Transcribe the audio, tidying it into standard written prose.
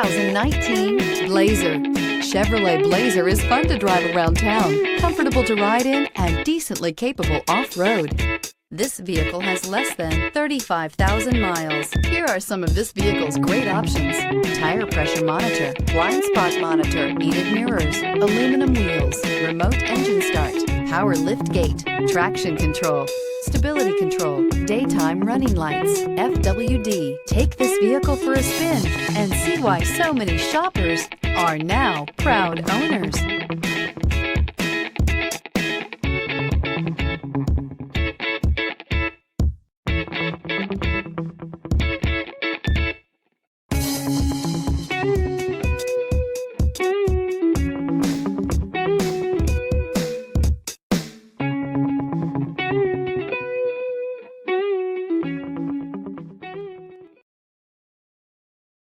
2019 Blazer. Chevrolet Blazer is fun to drive around town, comfortable to ride in, and decently capable off-road. This vehicle has less than 35,000 miles. Here are some of this vehicle's great options: tire pressure monitor, blind spot monitor, heated mirrors, aluminum wheels, remote engine start, power lift gate, traction control, stability control, daytime running lights, FWD. Take this vehicle for a spin and see why so many shoppers are now proud owners.